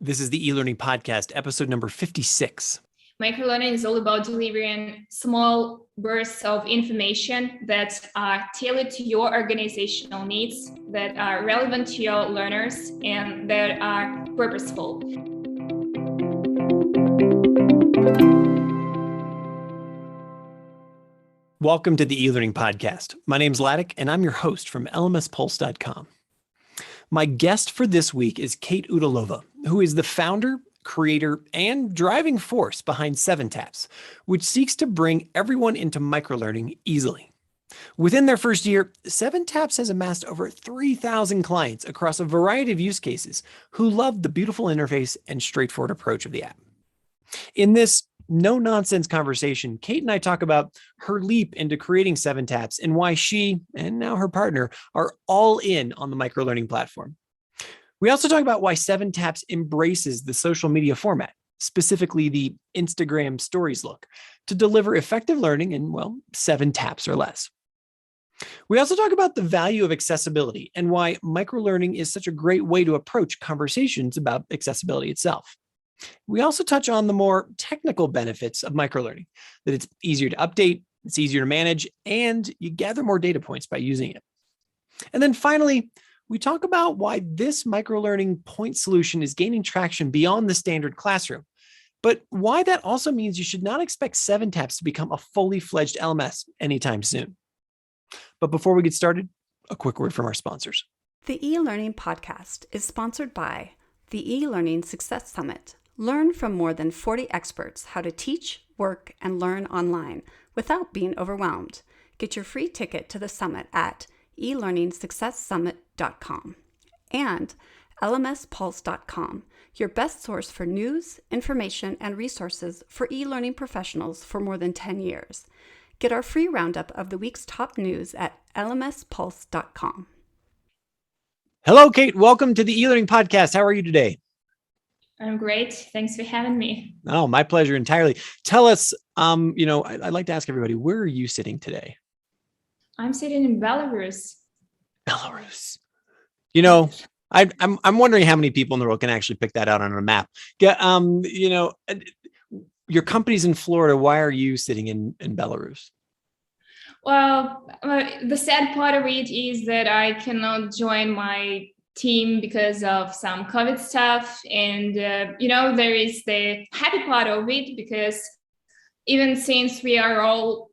This is the e-learning podcast, episode number 56. Microlearning is all about delivering small bursts of information that are tailored to your organizational needs, that are relevant to your learners, and that are purposeful. Welcome to the e-learning podcast. My name's Ladek, and I'm your host from lmspulse.com. My guest for this week is Kate Udalova, who is the founder, creator, and driving force behind 7TAPS, which seeks to bring everyone into microlearning easily. Within their first year, 7TAPS has amassed over 3,000 clients across a variety of use cases who love the beautiful interface and straightforward approach of the app. In this no-nonsense conversation, Kate and I talk about her leap into creating 7TAPS and why she, and now her partner, are all in on the microlearning platform. We also talk about why 7TAPS embraces the social media format, specifically the Instagram stories look, to deliver effective learning in, 7 taps or less. We also talk about the value of accessibility and why microlearning is such a great way to approach conversations about accessibility itself. We also touch on the more technical benefits of microlearning, that it's easier to update, it's easier to manage, and you gather more data points by using it. And then finally, we talk about why this microlearning point solution is gaining traction beyond the standard classroom, but why that also means you should not expect 7TAPS to become a fully fledged LMS anytime soon. But before we get started, a quick word from our sponsors. The e-learning podcast is sponsored by the e-learning Success Summit. Learn from more than 40 experts how to teach, work, and learn online without being overwhelmed. Get your free ticket to the summit at elearningsuccesssummit.com. And lmspulse.com, your best source for news, information, and resources for e-learning professionals for more than 10 years. Get our free roundup of the week's top news at lmspulse.com. Hello, Kate. Welcome to the e-learning podcast. How are you today? I'm great. Thanks for having me. Oh, my pleasure entirely. Tell us, I'd like to ask everybody, where are you sitting today? I'm sitting in Belarus. Belarus. I'm wondering how many people in the world can actually pick that out on a map. Your company's in Florida. Why are you sitting in Belarus? Well, the sad part of it is that I cannot join my team because of some COVID stuff. And, there is the happy part of it, because even since we are all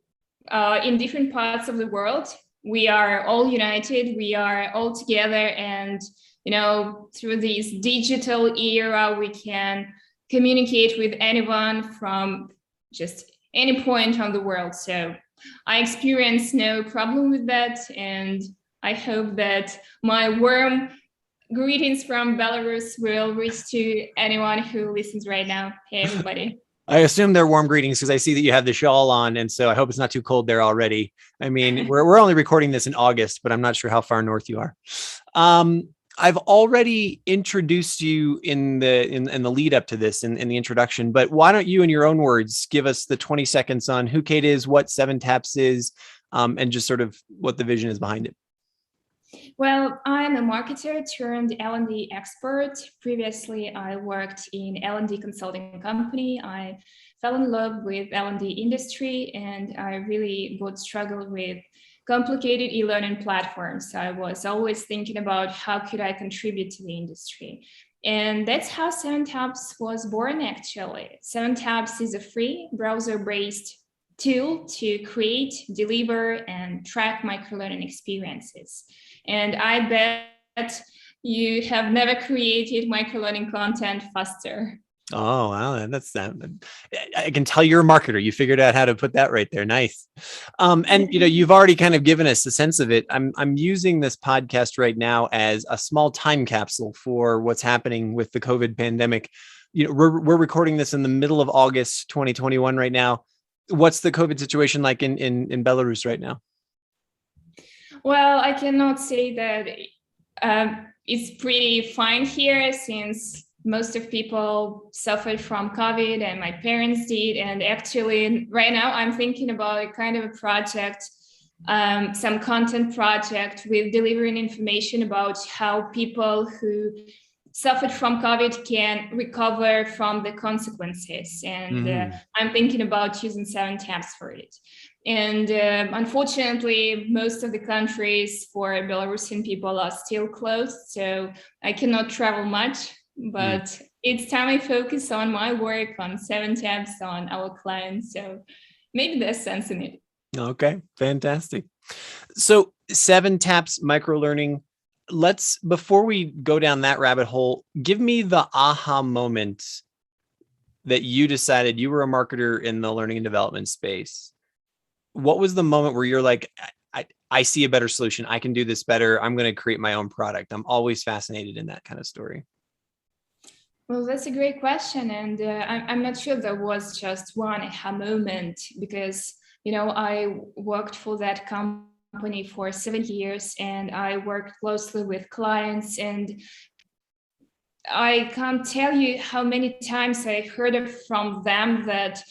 in different parts of the world, we are all united, we are all together. And, through this digital era, we can communicate with anyone from just any point on the world. So I experience no problem with that. And I hope that my warm greetings from Belarus will reach to anyone who listens right now. Hey, everybody. I assume they're warm greetings because I see that you have the shawl on. And so I hope it's not too cold there already. I mean, we're only recording this in August, but I'm not sure how far north you are. I've already introduced you in the lead up to this in the introduction, but why don't you, in your own words, give us the 20 seconds on who Kate is, what 7TAPS is, and just sort of what the vision is behind it. Well, I'm a marketer turned L&D expert. Previously, I worked in L&D consulting company. I fell in love with L&D industry, and I really would struggle with complicated e-learning platforms. I was always thinking about how could I contribute to the industry. And that's how 7TAPS was born, actually. 7TAPS is a free browser-based tool to create, deliver, and track microlearning experiences. And I bet you have never created microlearning content faster. Oh, wow. That's that. I can tell you're a marketer. You figured out how to put that right there. Nice. And you've already kind of given us a sense of it. I'm using this podcast right now as a small time capsule for what's happening with the COVID pandemic. We're recording this in the middle of August 2021 right now. What's the COVID situation like in Belarus right now? Well, I cannot say that it's pretty fine here, since most of people suffered from COVID, and my parents did. And actually, right now, I'm thinking about a kind of a project, some content project with delivering information about how people who suffered from COVID can recover from the consequences. And I'm thinking about using 7-Taps for it. And unfortunately, most of the countries for Belarusian people are still closed, so I cannot travel much. But it's time I focus on my work, on 7-Taps, on our clients. So maybe there's sense in it. Okay, fantastic. So 7-Taps microlearning. Before we go down that rabbit hole, give me the aha moment that you decided you were a marketer in the learning and development space. What was the moment where you're like, I see a better solution. I can do this better. I'm going to create my own product. I'm always fascinated in that kind of story. Well, that's a great question. And I'm not sure there was just one aha moment because, I worked for that company for 7 years and I worked closely with clients, and I can't tell you how many times I heard from them that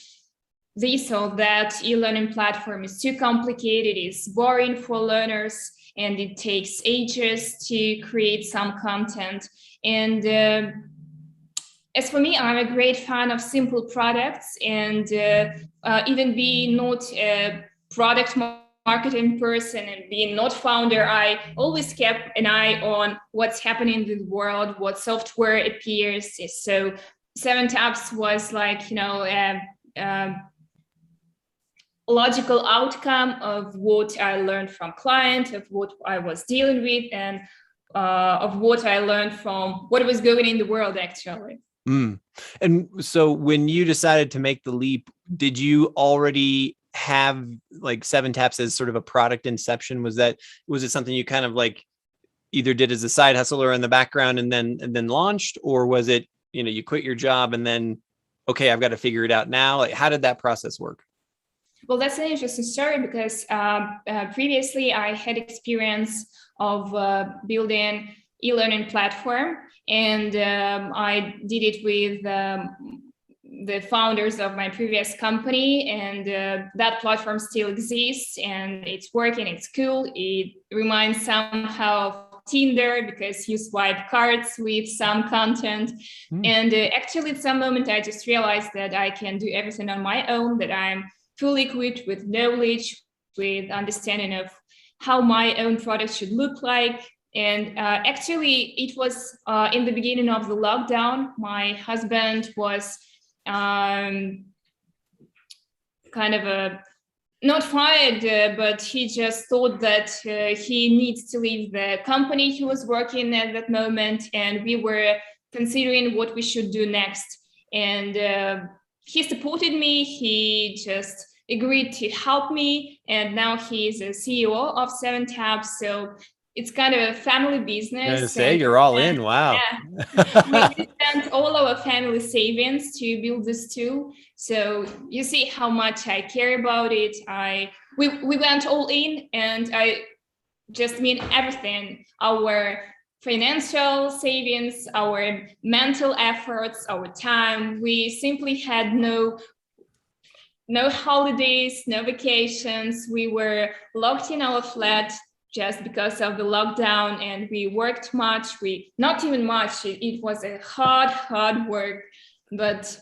this or that e-learning platform is too complicated, it's boring for learners, and it takes ages to create some content. And as for me, I'm a great fan of simple products, and even being not a product marketing person and being not founder, I always kept an eye on what's happening in the world, what software appears. So 7-Taps was like, logical outcome of what I learned from client, of what I was dealing with, and of what I learned from what was going in the world, actually. And so when you decided to make the leap, did you already have like 7-Taps as sort of a product inception? Was it something you kind of like either did as a side hustle or in the background and then launched, or was it, you quit your job and then, okay, I've got to figure it out now? Like, how did that process work? Well, that's an interesting story because previously I had experience of building e-learning platform, and I did it with the founders of my previous company, and that platform still exists and it's working, it's cool. It reminds somehow of Tinder because you swipe cards with some content. And actually at some moment I just realized that I can do everything on my own, that I'm fully equipped with knowledge, with understanding of how my own product should look like. And actually, it was in the beginning of the lockdown. My husband was kind of not fired, but he just thought that he needs to leave the company he was working at that moment. And we were considering what we should do next. And he supported me. He just agreed to help me. And now he is a CEO of 7-Taps. So it's kind of a family business. You're all in. Wow. Yeah. We spent all our family savings to build this tool. So you see how much I care about it. We went all in, and I just mean everything. Our financial savings, our mental efforts, our time. We simply had no holidays, no vacations. We were locked in our flat just because of the lockdown, and we worked much. Not even much. It was a hard work, but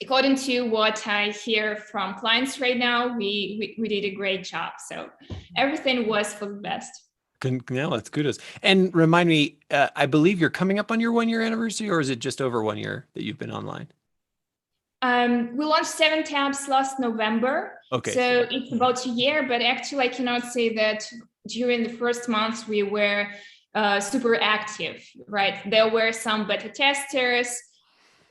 according to what I hear from clients right now, we did a great job. So everything was for the best. No, that's kudos. And remind me, I believe you're coming up on your 1-year anniversary, or is it just over 1 year that you've been online? We launched 7-Taps last November. Okay. So it's about a year, but actually I cannot say that during the first months we were super active, right? There were some beta testers,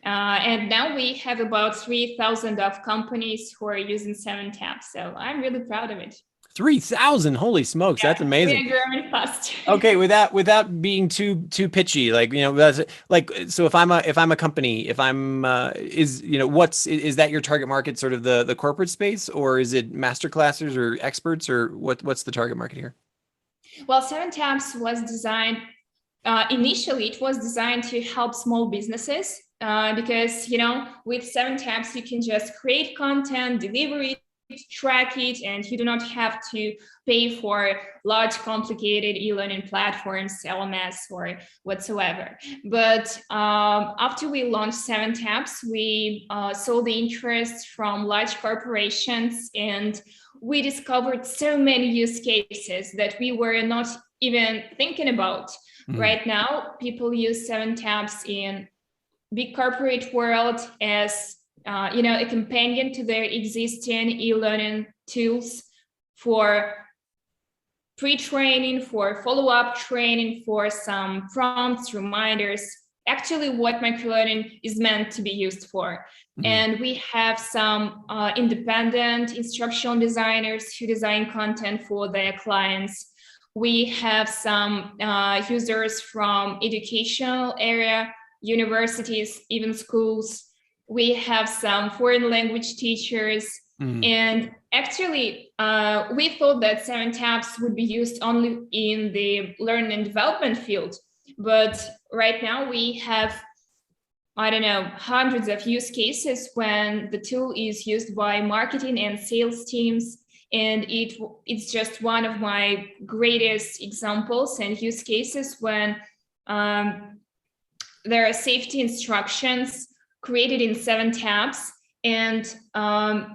and now we have about 3,000 of companies who are using 7-Taps. So I'm really proud of it. 3,000! Holy smokes, yeah, that's amazing. We're growing fast. Okay, without being too pitchy, like, that's like, so if I'm a company, if I'm is that your target market, sort of the corporate space, or is it master classes or experts, or what's the target market here? Well, 7-Taps was designed initially. It was designed to help small businesses because with 7-Taps you can just create content, deliver it track it, and you do not have to pay for large, complicated e-learning platforms, LMS or whatsoever. But after we launched 7Tabs, we saw the interest from large corporations, and we discovered so many use cases that we were not even thinking about. Right now, people use 7Tabs in big corporate world as a companion to their existing e-learning tools for pre-training, for follow-up training, for some prompts, reminders, actually what microlearning is meant to be used for. And we have some independent instructional designers who design content for their clients. We have some users from educational area, universities, even schools. We have some foreign language teachers. And actually, we thought that 7Tabs would be used only in the learning and development field. But right now we have, hundreds of use cases when the tool is used by marketing and sales teams. And it's just one of my greatest examples and use cases when there are safety instructions created in 7Tabs, and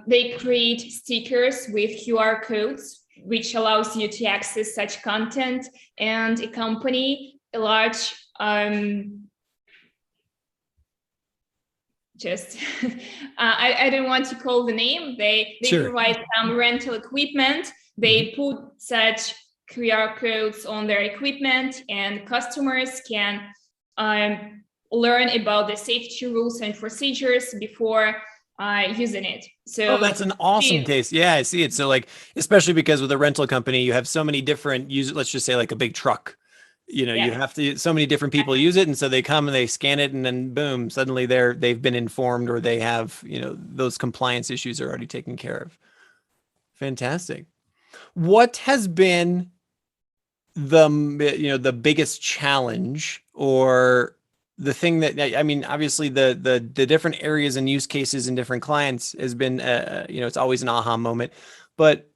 they create stickers with QR codes, which allows you to access such content. And a company, a large, I don't want to call the name. They Sure. provide some rental equipment. They put such QR codes on their equipment, and customers can learn about the safety rules and procedures before using it. So that's an awesome case. Yeah, I see it. So like, especially because with a rental company, you have so many different users, let's just say like a big truck, you have so many different people use it. And so they come and they scan it, and then boom, suddenly they've been informed, or they have, those compliance issues are already taken care of. Fantastic. What has been the biggest challenge, or the thing that, obviously the different areas and use cases in different clients has been, it's always an aha moment, but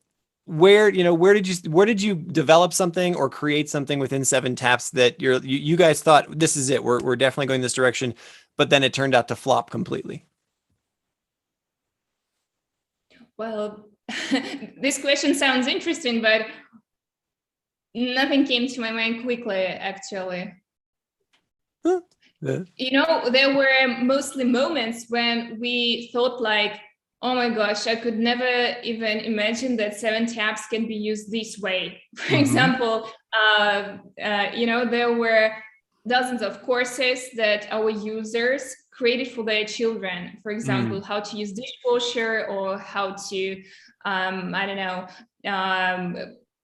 where did you develop something or create something within 7Tabs that you guys thought, this is it, we're definitely going this direction, but then it turned out to flop completely? Well, this question sounds interesting, but nothing came to my mind quickly, actually. Huh. There were mostly moments when we thought like, oh my gosh, I could never even imagine that 7Tabs can be used this way. For example, there were dozens of courses that our users created for their children. For example, how to use dishwasher, or how to,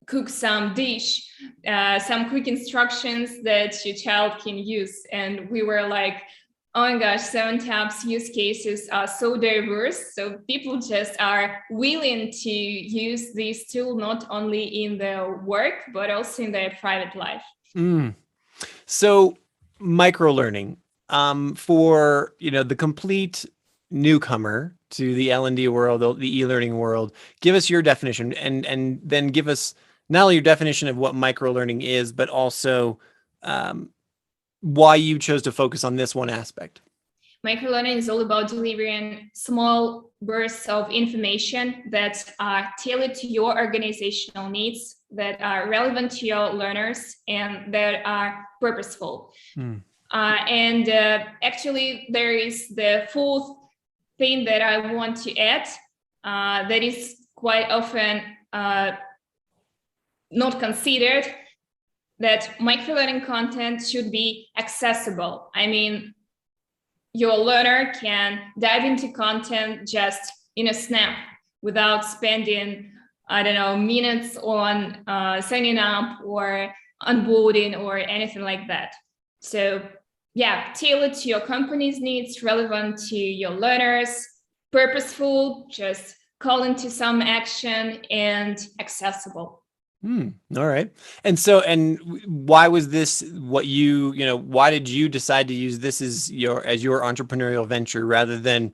cook some dish, some quick instructions that your child can use. And we were like, oh my gosh, 7Tabs use cases are so diverse. So people just are willing to use this tool, not only in their work, but also in their private life. So microlearning, for, the complete newcomer to the L&D world, the e-learning world, give us your definition, and then give us not only your definition of what microlearning is, but also why you chose to focus on this one aspect. Microlearning is all about delivering small bursts of information that are tailored to your organizational needs, that are relevant to your learners, and that are purposeful. Actually, there is the fourth thing that I want to add, that is quite often not considered, that microlearning content should be accessible. Your learner can dive into content just in a snap without spending, minutes on signing up or onboarding or anything like that. So yeah, tailored to your company's needs, relevant to your learners, purposeful, just calling to some action, and accessible. All right. And why was this what why did you decide to use this as your entrepreneurial venture rather than,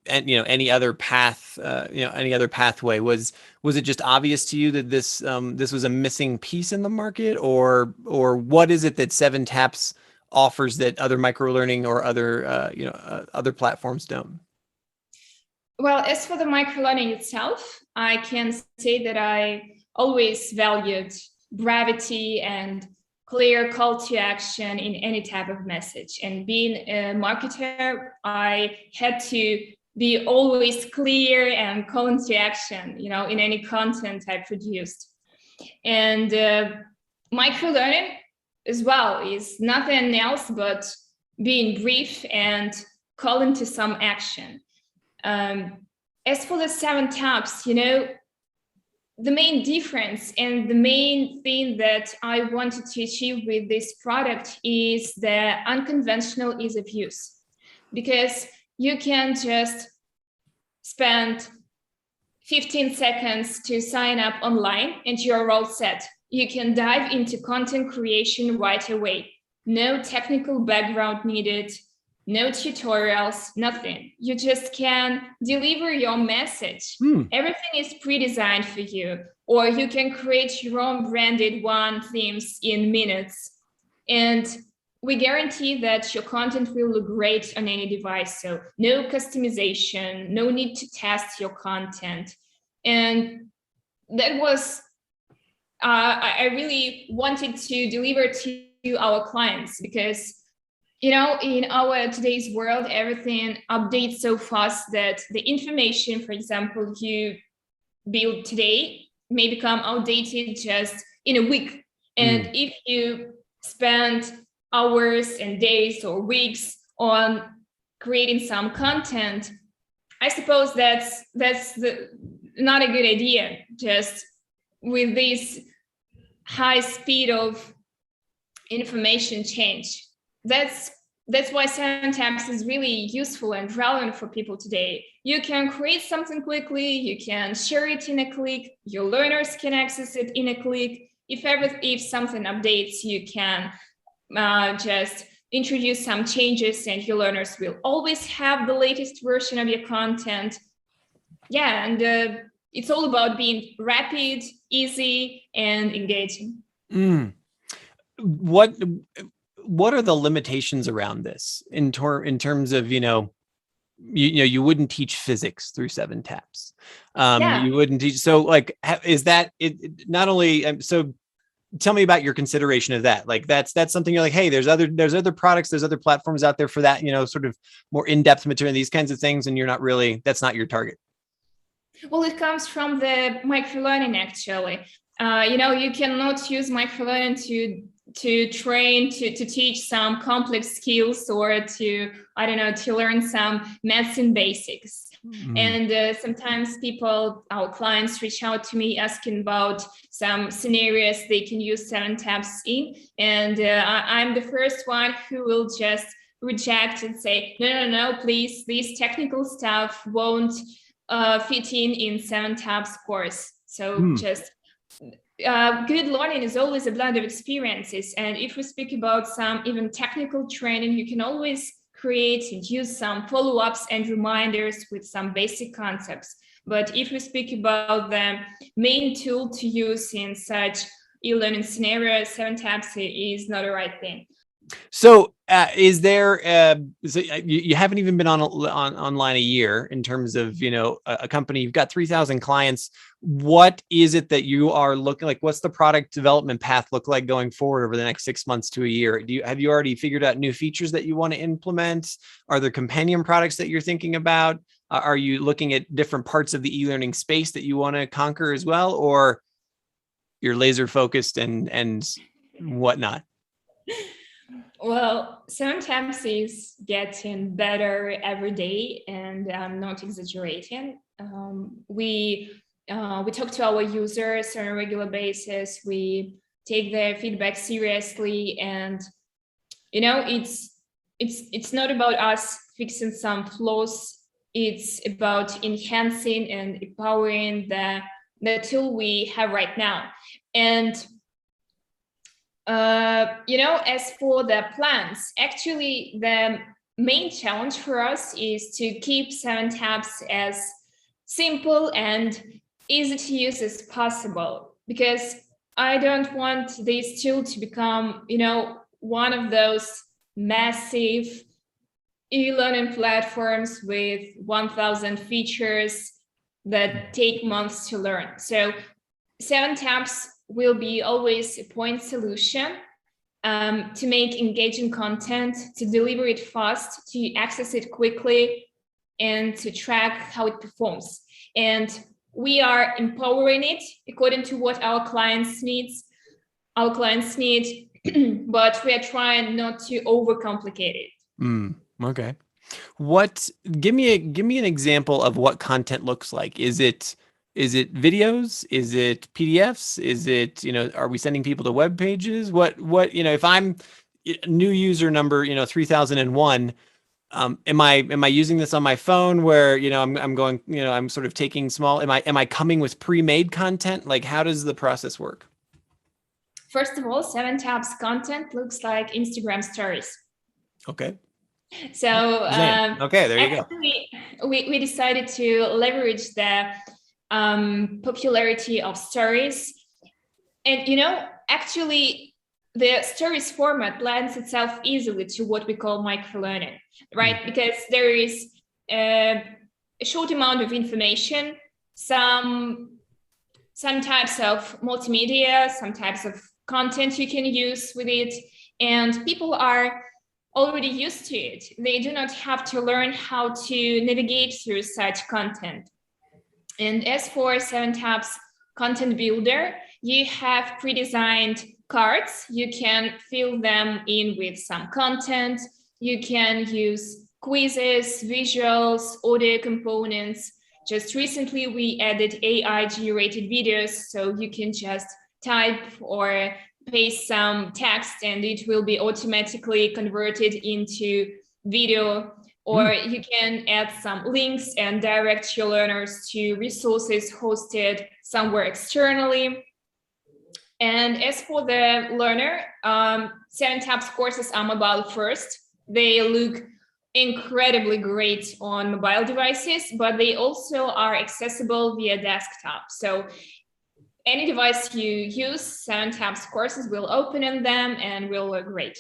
and any other path, any other pathway? Was it just obvious to you that this was a missing piece in the market, or what is it that 7taps offers that other microlearning or other other platforms don't? Well, as for the microlearning itself, I can say that I always valued brevity and clear call to action in any type of message. And being a marketer, I had to be always clear and calling to action, in any content I produced. And microlearning as well is nothing else but being brief and calling to some action. As for the 7taps, the main difference and the main thing that I wanted to achieve with this product is the unconventional ease of use, because you can just spend 15 seconds to sign up online and you're all set. You can dive into content creation right away. No technical background needed. No tutorials, nothing. You just can deliver your message. Everything is pre-designed for you, or you can create your own branded one themes in minutes. And we guarantee that your content will look great on any device. So no customization, no need to test your content. And that was, I really wanted to deliver to our clients, because in our today's world, everything updates so fast that the information, for example, you build today may become outdated just in a week. And if you spend hours and days or weeks on creating some content, I suppose that's not a good idea, just with this high speed of information change. That's why 7taps is really useful and relevant for people today. You can create something quickly, you can share it in a click, your learners can access it in a click. If something updates, you can just introduce some changes and your learners will always have the latest version of your content. Yeah, and it's all about being rapid, easy, and engaging. What are the limitations around this in terms of, you wouldn't teach physics through 7taps. You wouldn't teach. So like, is that it? Not only, so tell me about your consideration of that. Like that's something you're like, hey, there's other products, there's other platforms out there for that, sort of more in-depth material, these kinds of things. And you're not really, that's not your target. Well, it comes from the microlearning, actually. You cannot use microlearning to train, to teach some complex skills, or to learn some medicine basics. And sometimes our clients reach out to me asking about some scenarios they can use 7taps in. And I'm the first one who will just reject and say, no, please, this technical stuff won't fit in 7taps course. So just good learning is always a blend of experiences. And if we speak about some even technical training, you can always create and use some follow-ups and reminders with some basic concepts. But if we speak about the main tool to use in such e-learning scenarios, 7taps is not the right thing. So is there, so you haven't even been online a year in terms of, a company, you've got 3,000 clients. What is it that you are looking like? What's the product development path look like going forward over the next 6 months to a year? Have you already figured out new features that you want to implement? Are there companion products that you're thinking about? Are you looking at different parts of the e-learning space that you want to conquer as well? Or you're laser focused and whatnot? Well, 7taps is getting better every day, and I'm not exaggerating. We talk to our users on a regular basis. We take their feedback seriously, and it's not about us fixing some flaws. It's about enhancing and empowering the tool we have right now. And as for the plans, actually the main challenge for us is to keep 7tabs as simple and easy to use as possible, because I don't want this tool to become, one of those massive e-learning platforms with 1,000 features that take months to learn. So 7tabs will be always a point solution to make engaging content, to deliver it fast, to access it quickly, and to track how it performs. And we are empowering it according to what our clients need, but we are trying not to overcomplicate it. Okay. Give me an example of what content looks like. Is it videos? Is it PDFs? Is it, are we sending people to web pages? What, if I'm new user number, 3001, am I using this on my phone where, I'm going, I'm sort of taking small, am I coming with pre-made content? Like, how does the process work? First of all, 7tabs content looks like Instagram stories. Okay. So okay, there you go. We decided to leverage the popularity of stories, and actually the stories format lends itself easily to what we call microlearning, right? Because there is a short amount of information, some types of multimedia, some types of content you can use with it, and people are already used to it. They do not have to learn how to navigate through such content. And as for 7tabs content builder, you have pre-designed cards. You can fill them in with some content. You can use quizzes, visuals, audio components. Just recently, we added AI-generated videos, so you can just type or paste some text and it will be automatically converted into video, or you can add some links and direct your learners to resources hosted somewhere externally. And as for the learner, 7tabs courses are mobile first. They look incredibly great on mobile devices, but they also are accessible via desktop. So any device you use, 7tabs courses will open in them and will look great.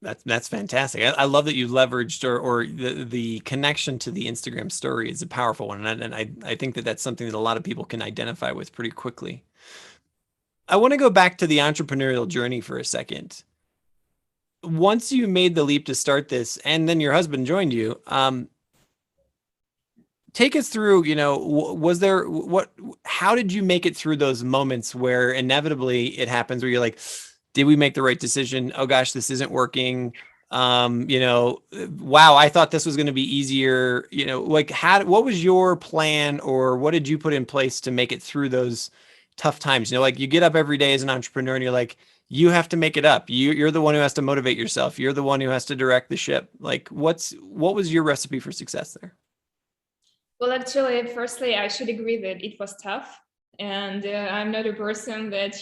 That's fantastic. I love that you leveraged or the connection to the Instagram story is a powerful one. And I think that that's something that a lot of people can identify with pretty quickly. I want to go back to the entrepreneurial journey for a second. Once you made the leap to start this and then your husband joined you, take us through, how did you make it through those moments where inevitably it happens where you're like, did we make the right decision? Oh gosh, this isn't working. Wow, I thought this was going to be easier. What was your plan or what did you put in place to make it through those tough times? You get up every day as an entrepreneur and you're like, you have to make it up. You're the one who has to motivate yourself. You're the one who has to direct the ship. What was your recipe for success there? Well, actually, firstly, I should agree that it was tough. And I'm not a person that,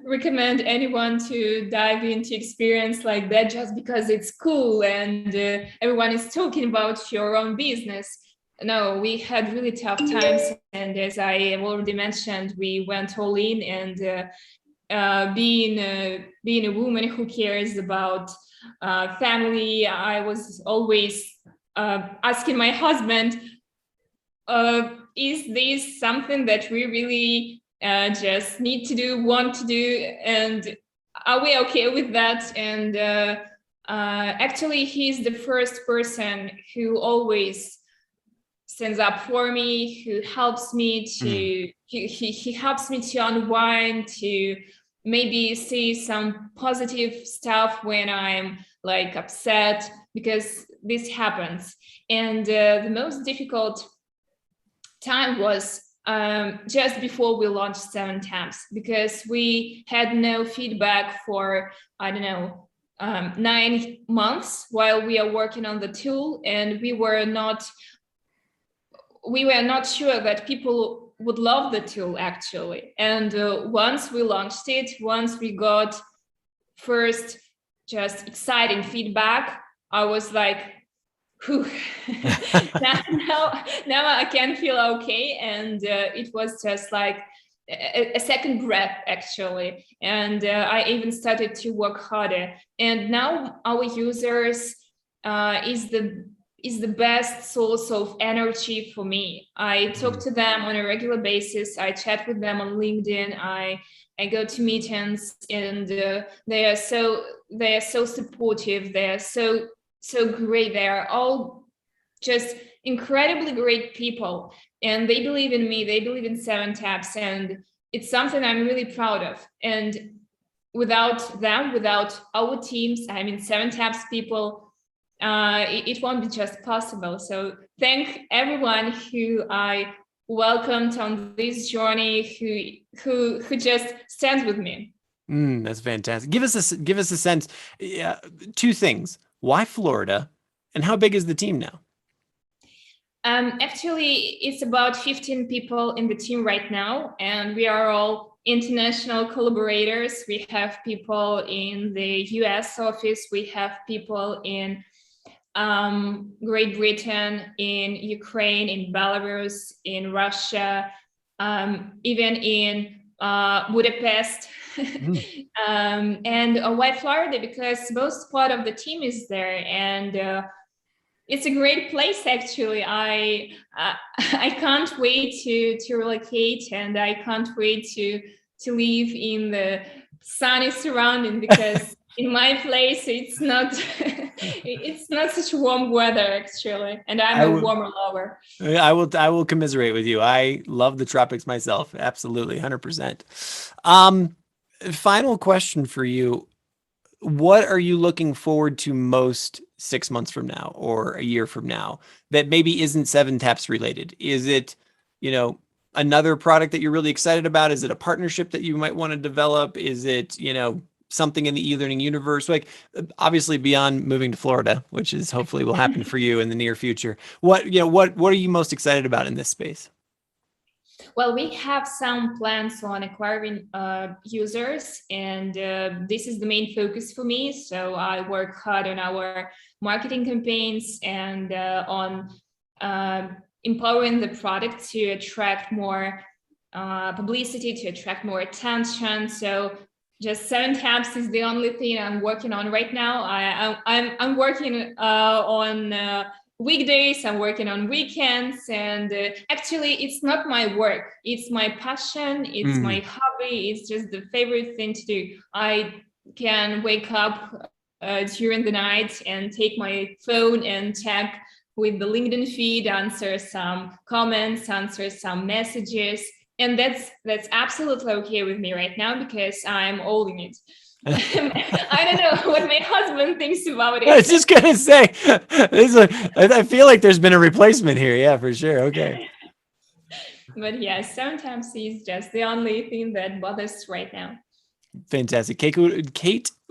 recommend anyone to dive into experience like that just because it's cool and everyone is talking about your own business. No, we had really tough times. And as I have already mentioned, we went all in, and being a woman who cares about family, I was always asking my husband, is this something that we really just need to do, want to do, and are we okay with that? And actually, he's the first person who always stands up for me, who helps me to, he helps me to unwind, to maybe see some positive stuff when I'm upset, because this happens. And the most difficult time was just before we launched 7tabs, because we had no feedback for 9 months while we are working on the tool, and we were not sure that people would love the tool actually. And once we launched it, once we got first just exciting feedback, I was like, whew. now I can feel okay. And it was just like a second breath, actually. And I even started to work harder. And now our users is the best source of energy for me. I talk to them on a regular basis. I chat with them on LinkedIn. I go to meetings, and they are so supportive. They are so great. They are all just incredibly great people, and they believe in me. They believe in 7taps, and it's something I'm really proud of. And without them, without our teams, I mean 7taps people, it won't be just possible. So thank everyone who I welcomed on this journey, who just stands with me. That's fantastic. Give us a sense. Two things: why Florida, and how big is the team now? Actually, it's about 15 people in the team right now, and we are all international collaborators. We have people in the US office. We have people in Great Britain, in Ukraine, in Belarus, in Russia, even in Budapest, and why Florida? Because most part of the team is there, and it's a great place. Actually, I can't wait to relocate, and I can't wait to live in the sunny surrounding, because in my place it's not it's not such warm weather, actually, and I'm a warmer lover. I will commiserate with you. I love the tropics myself. Absolutely, 100%. Final question for you: what are you looking forward to most 6 months from now or a year from now that maybe isn't 7taps related? Is it, another product that you're really excited about? Is it a partnership that you might want to develop? Is it, something in the e-learning universe? Like, obviously beyond moving to Florida, which is hopefully will happen for you in the near future. What are you most excited about in this space? Well, we have some plans on acquiring users, and this is the main focus for me. So I work hard on our marketing campaigns and on empowering the product to attract more publicity, to attract more attention. So just 7taps is the only thing I'm working on right now. I'm working on weekdays, I'm working on weekends, and actually it's not my work, it's my passion, it's my hobby, it's just the favorite thing to do. I can wake up during the night and take my phone and check with the LinkedIn feed, answer some comments, answer some messages, and that's absolutely okay with me right now, because I'm all in it. I don't know what my husband thinks about it. I was just gonna say, I feel like there's been a replacement here. Yeah, for sure. Okay. But yeah, sometimes it's just the only thing that bothers right now. Fantastic. Kate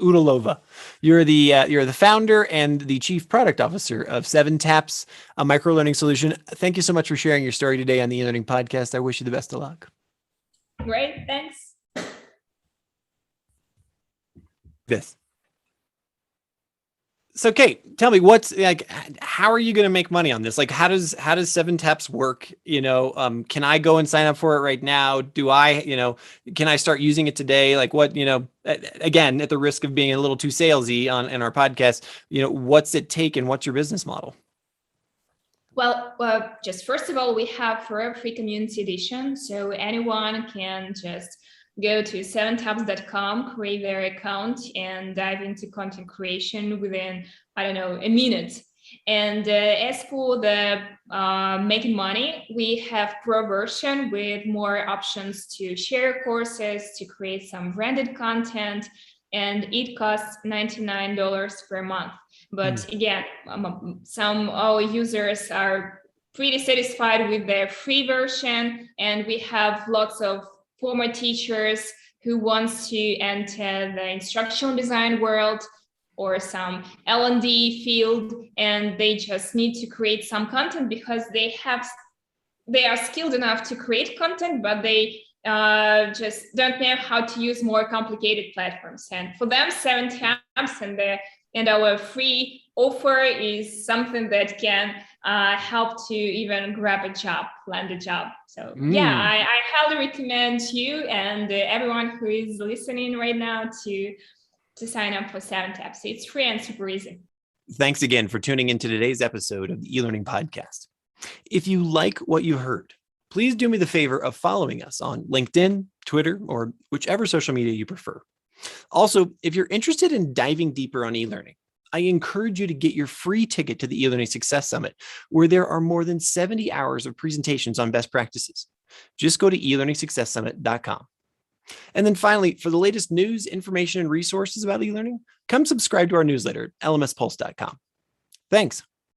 Udalova, you're the founder and the chief product officer of 7taps, a microlearning solution. Thank you so much for sharing your story today on the e-learning podcast. I wish you the best of luck. Great, thanks. So Kate, tell me, what's like, how are you going to make money on this? Like, how does 7taps work? Can I go and sign up for it right now? Do I, can I start using it today? Like what, again, at the risk of being a little too salesy in our podcast, what's it take and what's your business model? Well, just first of all, we have Forever Free Community Edition. So anyone can just go to 7taps.com, create their account, and dive into content creation within, a minute. And as for the making money, we have Pro version with more options to share courses, to create some branded content, and it costs $99 per month. But again, some our users are pretty satisfied with their free version, and we have lots of former teachers who wants to enter the instructional design world or some L&D field, and they just need to create some content because they are skilled enough to create content, but they just don't know how to use more complicated platforms. And for them, 7 tabs and our free offer is something that can help to even grab a job, land a job. So yeah, I highly recommend you and everyone who is listening right now to sign up for 7 tabs. It's free and super easy. Thanks again for tuning into today's episode of the e-learning podcast. If you like what you heard, please do me the favor of following us on LinkedIn, Twitter, or whichever social media you prefer. Also, if you're interested in diving deeper on e-learning, I encourage you to get your free ticket to the e-learning Success Summit, where there are more than 70 hours of presentations on best practices. Just go to elearningsuccesssummit.com. And then finally, for the latest news, information, and resources about e-learning, come subscribe to our newsletter at lmspulse.com. Thanks.